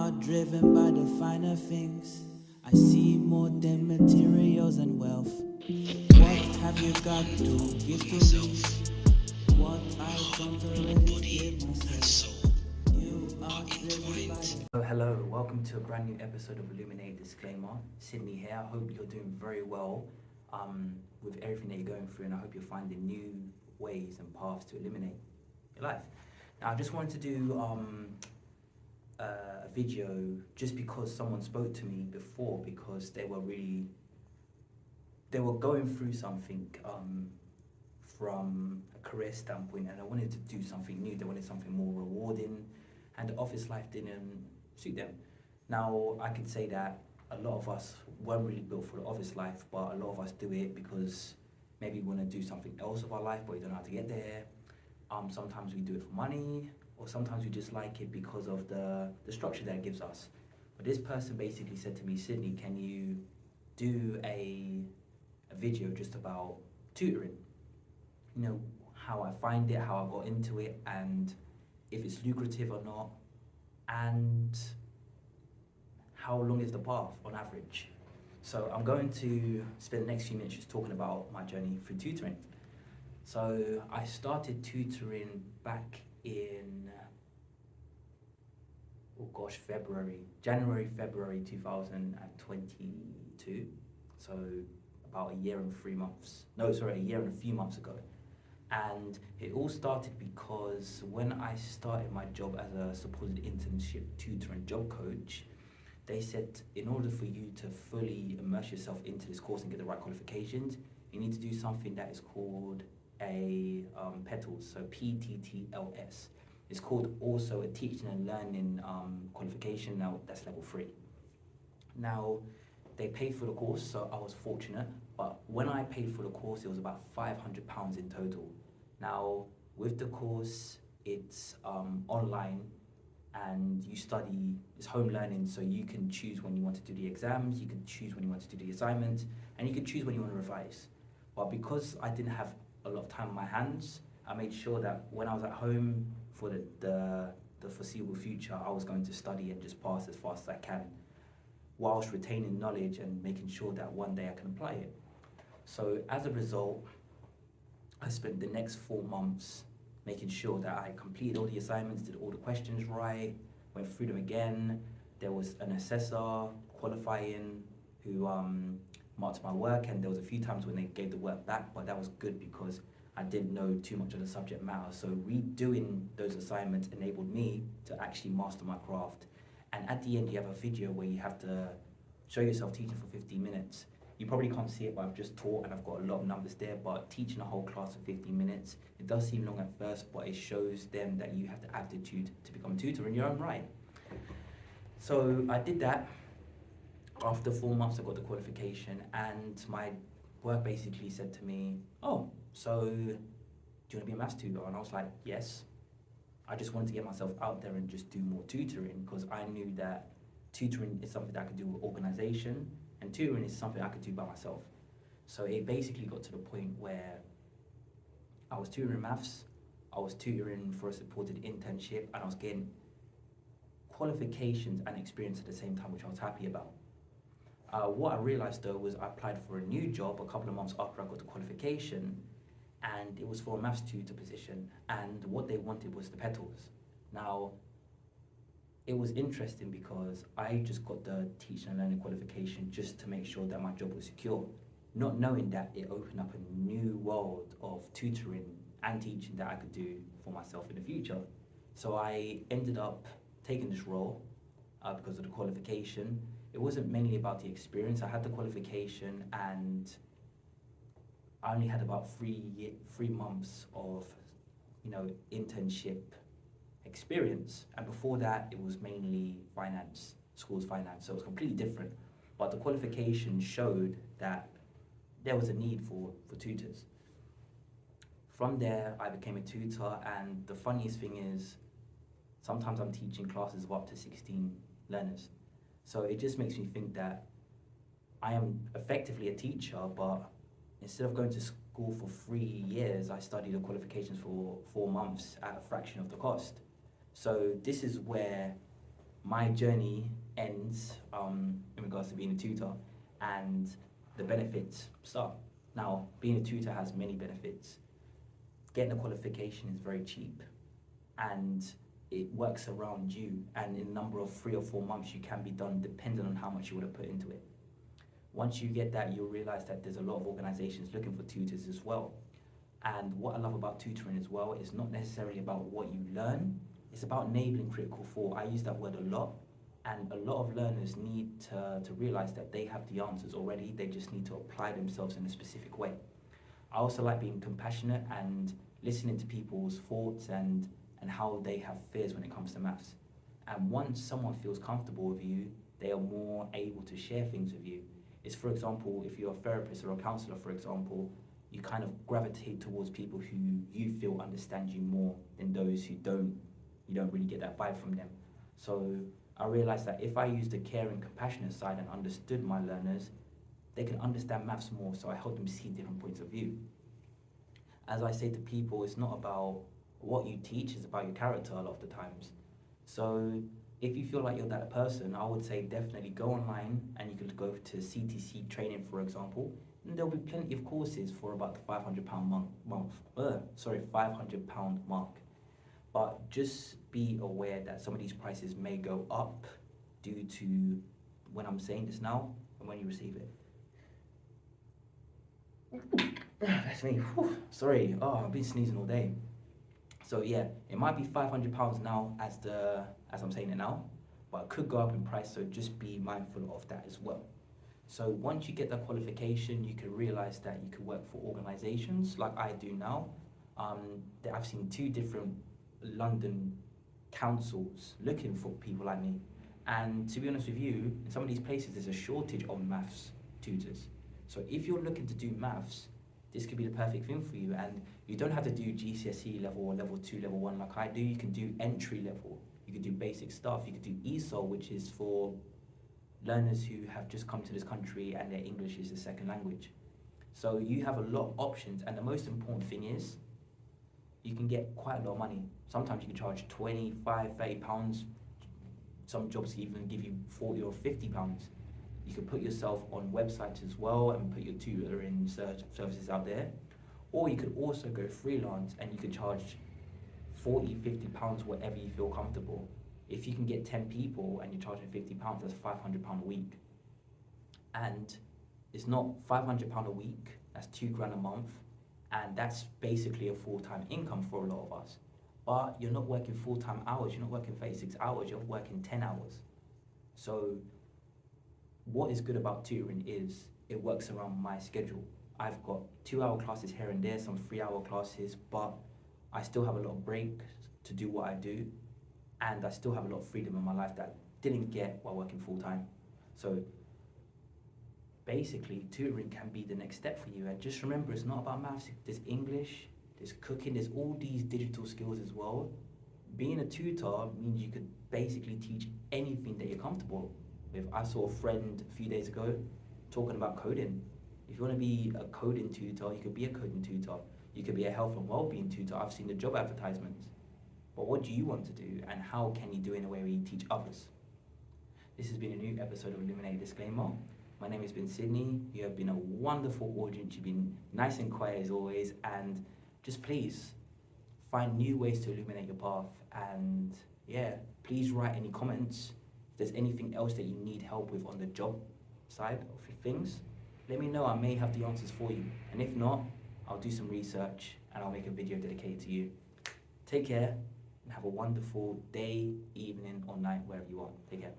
are driven by the finer things. I see more than materials and wealth. What have you got to give to me? What I don't already give myself. You are driven by the... Hello, welcome to a brand new episode of Illuminated DiiSCLAIMER. Sydney here. I hope you're doing very well with everything that you're going through, and I hope you're finding new ways and paths to eliminate your life. Now, I just wanted to do a video just because someone spoke to me before, because they were going through something from a career standpoint, and I wanted to do something new. They wanted something more rewarding, and the office life didn't suit them. Now, I could say that a lot of us weren't really built for the office life, but a lot of us do it because maybe we want to do something else of our life, but we don't know how to get there. Sometimes we do it for money, or sometimes we just like it because of the structure that it gives us. But this person basically said to me, Sydney, can you do a video just about tutoring? You know, how I find it, how I got into it, and if it's lucrative or not, and how long is the path on average. So I'm going to spend the next few minutes just talking about my journey through tutoring. So I started tutoring back in, January, February 2022. So about a year and a few months ago. And it all started because when I started my job as a supposed internship tutor and job coach, they said in order for you to fully immerse yourself into this course and get the right qualifications, you need to do something that is called a PETLS, so PTTLS. It's called also a teaching and learning qualification. Now that's level 3. Now they paid for the course, so I was fortunate, but when I paid for the course it was about £500 in total. Now with the course it's online, and you study, it's home learning, so you can choose when you want to do the exams, you can choose when you want to do the assignments, and you can choose when you want to revise. But because I didn't have a lot of time on my hands, I made sure that when I was at home for the foreseeable future, I was going to study and just pass as fast as I can, whilst retaining knowledge and making sure that one day I can apply it. So as a result, I spent the next 4 months making sure that I completed all the assignments, did all the questions right, went through them again. There was an assessor qualifying who marked my work, and there was a few times when they gave the work back, but that was good because I didn't know too much of the subject matter. So redoing those assignments enabled me to actually master my craft. And at the end, you have a video where you have to show yourself teaching for 15 minutes. You probably can't see it, but I've just taught and I've got a lot of numbers there, but teaching a whole class for 15 minutes, it does seem long at first, but it shows them that you have the aptitude to become a tutor in your own right. So I did that. After 4 months, I got the qualification, and my work basically said to me, oh, so do you want to be a maths tutor? And I was like, yes. I just wanted to get myself out there and just do more tutoring, because I knew that tutoring is something that I could do with organisation, and tutoring is something I could do by myself. So it basically got to the point where I was tutoring maths, I was tutoring for a supported internship, and I was getting qualifications and experience at the same time, which I was happy about. What I realised though was I applied for a new job a couple of months after I got the qualification, and it was for a maths tutor position, and what they wanted was the PETLS. Now, it was interesting because I just got the teaching and learning qualification just to make sure that my job was secure, not knowing that it opened up a new world of tutoring and teaching that I could do for myself in the future. So I ended up taking this role because of the qualification. It wasn't mainly about the experience. I had the qualification, and I only had about 3 months of, internship experience, and before that it was mainly finance, schools finance, so it was completely different. But the qualification showed that there was a need for tutors. From there I became a tutor, and the funniest thing is sometimes I'm teaching classes of up to 16 learners. So it just makes me think that I am effectively a teacher, but instead of going to school for 3 years, I studied the qualifications for 4 months at a fraction of the cost. So this is where my journey ends in regards to being a tutor, and the benefits start. Now, being a tutor has many benefits. Getting a qualification is very cheap, and it works around you, and in a number of 3 or 4 months you can be done depending on how much you would have put into it. Once you get that, you'll realize that there's a lot of organizations looking for tutors as well. And what I love about tutoring as well is not necessarily about what you learn, it's about enabling critical thought. I use that word a lot, and a lot of learners need to realize that they have the answers already, they just need to apply themselves in a specific way. I also like being compassionate and listening to people's thoughts and how they have fears when it comes to maths. And once someone feels comfortable with you, they are more able to share things with you. It's, for example, if you're a therapist or a counselor, for example, you kind of gravitate towards people who you feel understand you more than those who don't. You don't really get that vibe from them. So I realized that if I used the caring, compassionate side and understood my learners, they can understand maths more, so I help them see different points of view. As I say to people, it's not about what you teach, it's about your character a lot of the times. So if you feel like you're that person, I would say definitely go online, and you could go to CTC training, for example, and there'll be plenty of courses for about the £500 £500 mark. But just be aware that some of these prices may go up due to when I'm saying this now and when you receive it. That's me. Whew. Sorry. Oh, I've been sneezing all day. So yeah, it might be £500 now as I'm saying it now, but it could go up in price. So just be mindful of that as well. So once you get that qualification, you can realize that you can work for organizations like I do now. That I've seen 2 different London councils looking for people like me. And to be honest with you, in some of these places, there's a shortage of maths tutors. So if you're looking to do maths, this could be the perfect thing for you. And you don't have to do GCSE level or level 2, level 1 like I do. You can do entry level. You can do basic stuff. You can do ESOL, which is for learners who have just come to this country and their English is their second language. So you have a lot of options, and the most important thing is you can get quite a lot of money. Sometimes you can charge £25, £30. Some jobs even give you £40 or £50. You can put yourself on websites as well and put your tutoring services out there. Or you could also go freelance, and you can charge £40, £50, whatever you feel comfortable. If you can get 10 people and you're charging £50, that's £500 a week. And it's not £500 a week, that's £2,000 a month. And that's basically a full-time income for a lot of us. But you're not working full-time hours, you're not working 36 hours, you're working 10 hours. So what is good about tutoring is it works around my schedule. I've got 2-hour classes here and there, some 3-hour classes, but I still have a lot of breaks to do what I do, and I still have a lot of freedom in my life that I didn't get while working full-time. So basically, tutoring can be the next step for you. And just remember, it's not about maths. There's English, there's cooking, there's all these digital skills as well. Being a tutor means you could basically teach anything that you're comfortable with. I saw a friend a few days ago talking about coding. If you want to be a coding tutor, you could be a coding tutor. You could be a health and well-being tutor. I've seen the job advertisements. But what do you want to do, and how can you do it in a way where you teach others? This has been a new episode of Illuminated Disclaimer. My name has been Sydney. You have been a wonderful audience. You've been nice and quiet as always. And just please find new ways to illuminate your path. And yeah, please write any comments. If there's anything else that you need help with on the job side of things, let me know. I may have the answers for you. And if not, I'll do some research and I'll make a video dedicated to you. Take care and have a wonderful day, evening, or night, wherever you are. Take care.